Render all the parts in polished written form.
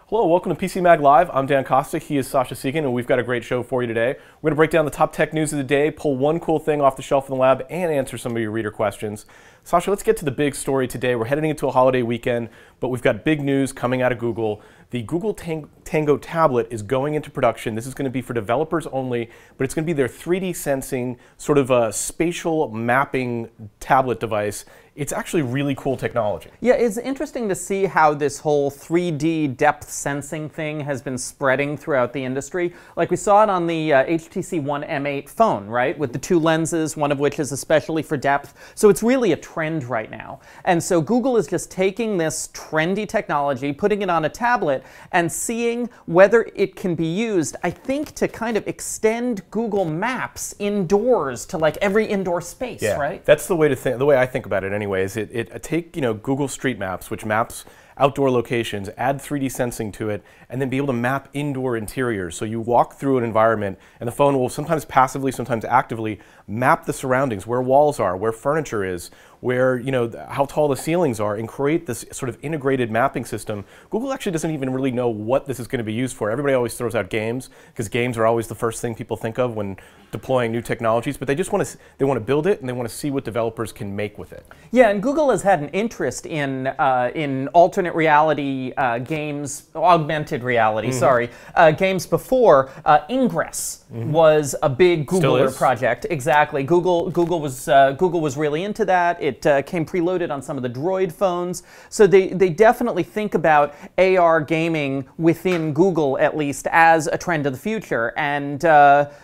Hello, welcome to PCMag Live. I'm Dan Costa, he is Sascha Segan, and we've got a great show for you today. We're going to break down the top tech news of the day, pull one cool thing off the shelf in the lab, and answer some of your reader questions. Sascha, let's get to the big story today. We're heading into a holiday weekend, but we've got big news coming out of Google. The Google Tango Tablet is going into production. This is going to be for developers only, but it's going to be their 3D sensing, sort of a spatial mapping tablet device. It's actually really cool technology. Yeah, it's interesting to see how this whole 3D depth sensing thing has been spreading throughout the industry. Like we saw it on the HTC One M8 phone, right? With the two lenses, one of which is especially for depth. So it's really a trend right now. And so Google is just taking this trendy technology, putting it on a tablet, and seeing whether it can be used, I think, to kind of extend Google Maps indoors to like every indoor space, right? That's the way to think. The way I think about it anyway is it take Google Street Maps, which maps outdoor locations, add 3D sensing to it, and then be able to map indoor interiors. So you walk through an environment, and the phone will sometimes passively, sometimes actively map the surroundings, where walls are, where furniture is, where, how tall the ceilings are, and create this sort of integrated mapping system. Google actually doesn't even really know what this is going to be used for. Everybody always throws out games, because games are always the first thing people think of when deploying new technologies, but they just want to build it, and they want to see what developers can make with it. Yeah, and Google has had an interest in alternate reality games, augmented reality, games before. Ingress was a big Googler project. Exactly. Google was really into that. It came preloaded on some of the Droid phones. So they definitely think about AR gaming within Google, at least, as a trend of the future. And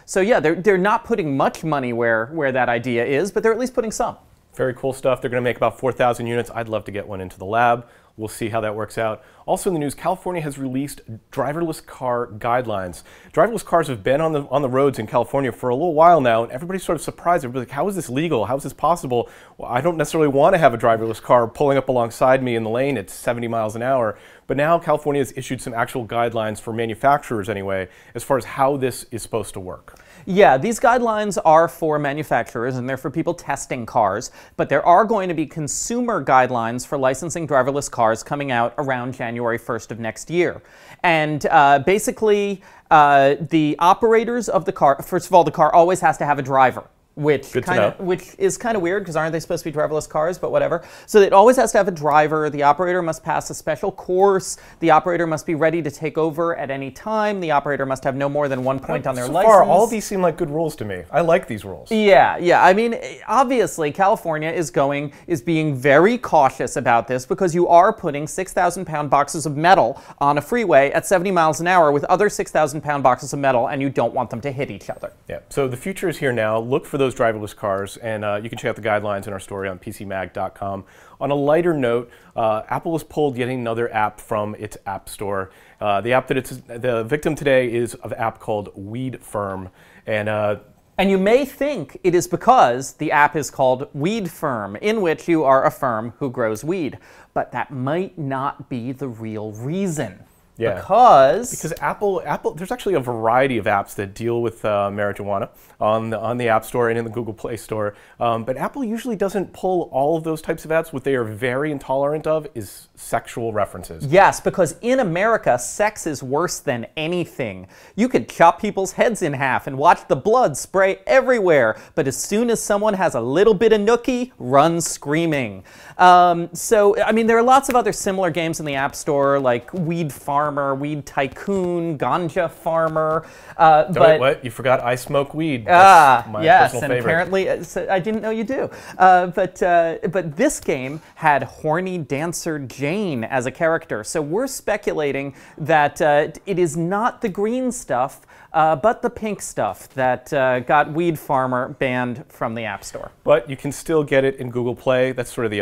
so yeah, they're not putting much money where that idea is, but they're at least putting some. Very cool stuff. They're going to make about 4,000 units. I'd love to get one into the lab. We'll see how that works out. Also in the news, California has released driverless car guidelines. Driverless cars have been on the roads in California for a little while now, and everybody's sort of surprised. Everybody's like, how is this legal? How is this possible? Well, I don't necessarily want to have a driverless car pulling up alongside me in the lane at 70 miles an hour. But now California has issued some actual guidelines for manufacturers anyway, as far as how this is supposed to work. Yeah, these guidelines are for manufacturers and they're for people testing cars, but there are going to be consumer guidelines for licensing driverless cars coming out around January 1st of next year. And basically, the operators of the car, first of all, the car always has to have a driver. Which is kind of weird, because aren't they supposed to be driverless cars, but whatever. So it always has to have a driver. The operator must pass a special course. The operator must be ready to take over at any time. The operator must have no more than 1 point on their license. So far, all these seem like good rules to me. I like these rules. Yeah. I mean, obviously, California is being very cautious about this, because you are putting 6,000-pound boxes of metal on a freeway at 70 miles an hour with other 6,000-pound boxes of metal, and you don't want them to hit each other. Yeah. So the future is here now. Look for those driverless cars, and you can check out the guidelines in our story on PCMag.com. On a lighter note, Apple has pulled yet another app from its App Store. The app the victim today is of an app called Weed Firm, and you may think it is because the app is called Weed Firm, in which you are a firm who grows weed, but that might not be the real reason. Yeah, because Apple, there's actually a variety of apps that deal with marijuana on the App Store and in the Google Play Store. But Apple usually doesn't pull all of those types of apps. What they are very intolerant of is sexual references. Yes, because in America, sex is worse than anything. You could chop people's heads in half and watch the blood spray everywhere. But as soon as someone has a little bit of nookie, run screaming. So, I mean, there are lots of other similar games in the App Store, like Weed Farmer, Weed Tycoon, Ganja Farmer. But what? You forgot I Smoke Weed. That's my personal favorite. Apparently, I didn't know you do. But this game had horny dancer Jane as a character, so we're speculating that it is not the green stuff, but the pink stuff that got Weed Farmer banned from the App Store. But you can still get it in Google Play. That's sort of the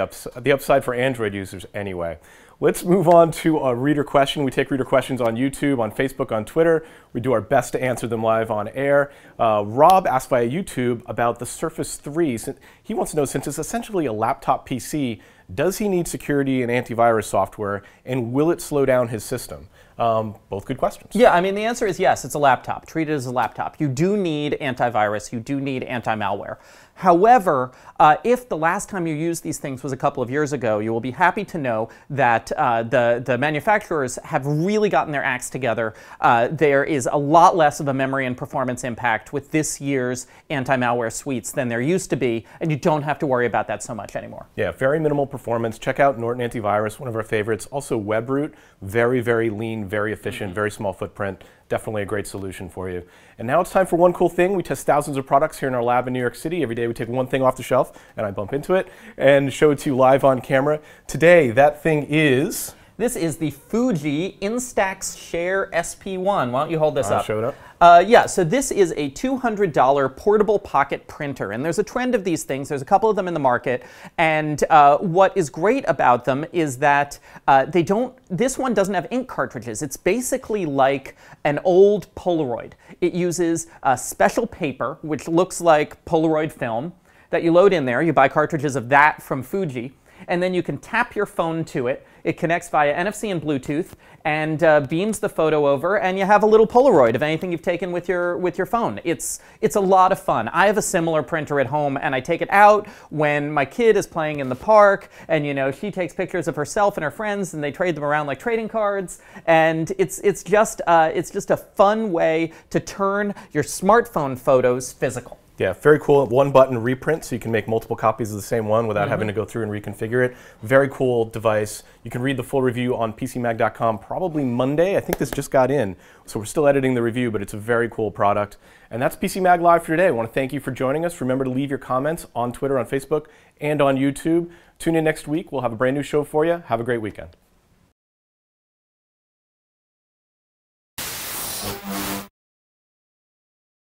upside for Android users anyway. Let's move on to a reader question. We take reader questions on YouTube, on Facebook, on Twitter. We do our best to answer them live on air. Rob asked via YouTube about the Surface 3. He wants to know, since it's essentially a laptop PC, does he need security and antivirus software, and will it slow down his system? Both good questions. Yeah, I mean, the answer is yes, it's a laptop. Treat it as a laptop. You do need antivirus. You do need anti-malware. However, if the last time you used these things was a couple of years ago, you will be happy to know that the manufacturers have really gotten their acts together. There is a lot less of a memory and performance impact with this year's anti-malware suites than there used to be, and you don't have to worry about that so much anymore. Yeah, very minimal performance. Check out Norton Antivirus, one of our favorites. Also WebRoot, very, very lean, very efficient, very small footprint. Definitely a great solution for you. And now it's time for one cool thing. We test thousands of products here in our lab in New York City. Every day we take one thing off the shelf, and I bump into it, and show it to you live on camera. Today, that thing is... This is the Fuji Instax Share SP1. Why don't you hold this up? Show it up. Yeah, so this is a $200 portable pocket printer, and there's a trend of these things. There's a couple of them in the market, and what is great about them is that this one doesn't have ink cartridges. It's basically like an old Polaroid. It uses a special paper, which looks like Polaroid film, that you load in there. You buy cartridges of that from Fuji, and then you can tap your phone to it. It connects via NFC and Bluetooth and beams the photo over, and you have a little Polaroid of anything you've taken with your phone. It's a lot of fun. I have a similar printer at home, and I take it out when my kid is playing in the park, and she takes pictures of herself and her friends, and they trade them around like trading cards. And it's just a fun way to turn your smartphone photos physical. Yeah, very cool. One button reprint, so you can make multiple copies of the same one without having to go through and reconfigure it. Very cool device. You can read the full review on PCMag.com probably Monday. I think this just got in, so we're still editing the review, but it's a very cool product. And that's PCMag Live for today. I want to thank you for joining us. Remember to leave your comments on Twitter, on Facebook, and on YouTube. Tune in next week. We'll have a brand new show for you. Have a great weekend.